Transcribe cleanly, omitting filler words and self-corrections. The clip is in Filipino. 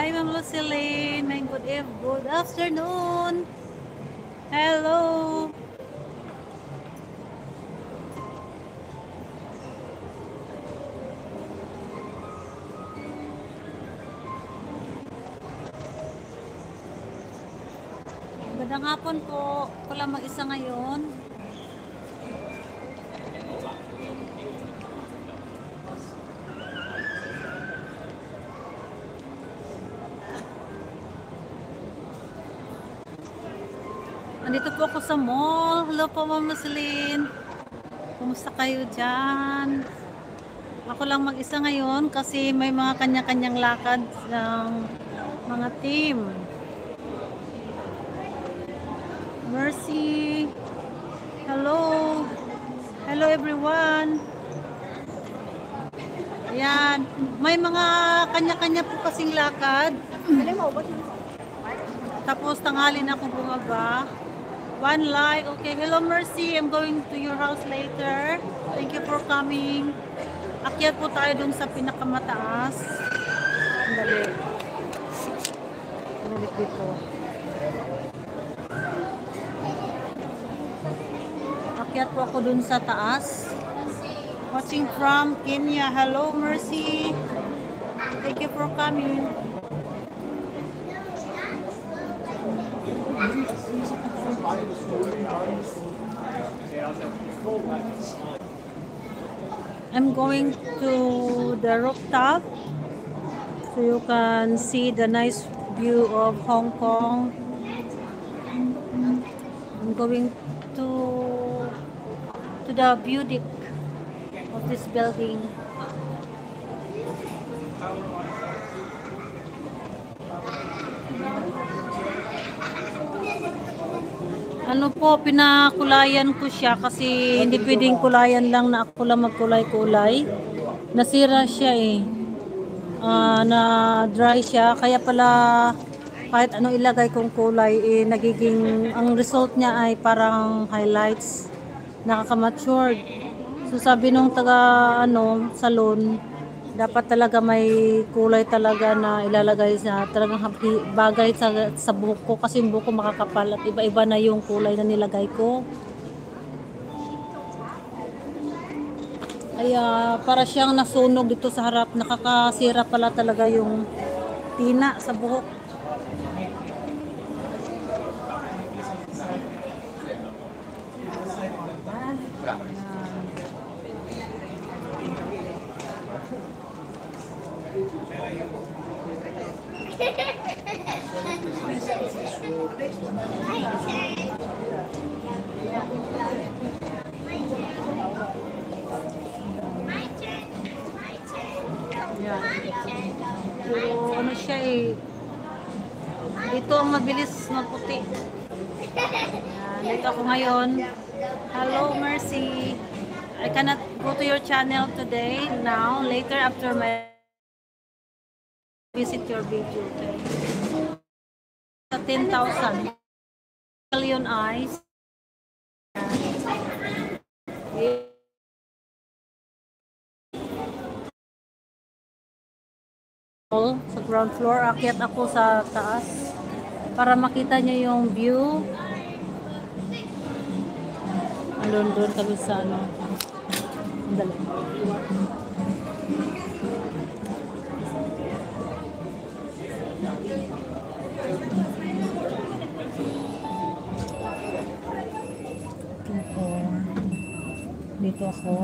Hi, Ma'am Lucilene. Good afternoon. Hello. Magandang hapon po. Ako lang mag-isa ngayon. Nandito po ako sa mall. Hello po, Ma'am Lucilene. Kumusta kayo dyan? Ako lang mag-isa ngayon kasi may mga kanya-kanyang lakad ng mga team. Mercy. Hello. Hello everyone. Ayan. May mga kanya-kanya po kasing lakad. Tapos tanghali na akong bumaba. One like. Okay. Hello Mercy. I'm going to your house later. Thank you for coming. Akyat po tayo dun sa pinakamataas. Dali. Dali dito. Akyat po ako dun sa taas. Watching from Kenya. Hello Mercy. Thank you for coming. I'm going to the rooftop so you can see the nice view of Hong Kong. I'm going to the view deck of this building. Ano po, pinakulayan ko siya kasi hindi pwedeng kulayan lang na ako lang magkulay-kulay. Nasira siya eh. Na dry siya. Kaya pala kahit ano ilagay kong kulay, eh, nagiging, ang result niya ay parang highlights. Nakaka-matured. So sabi nung salon, dapat talaga may kulay talaga na ilalagay sa talagang bagay sa buhok ko kasi yung buhok ko makakapal at iba-iba na yung kulay na nilagay ko. Kaya para siyang nasunog dito sa harap, nakakasira pala talaga yung tina sa buhok. So, ano siya eh. Dito ang mabilis maputi. Dito ako ngayon. Hello Mercy. I cannot go to your channel today. Now, later after my visit your video. Sa 10,000 million eyes. Sa ground floor, akyat ako sa taas para makita niyo yung view. Doon kami sa dali. Dito ako.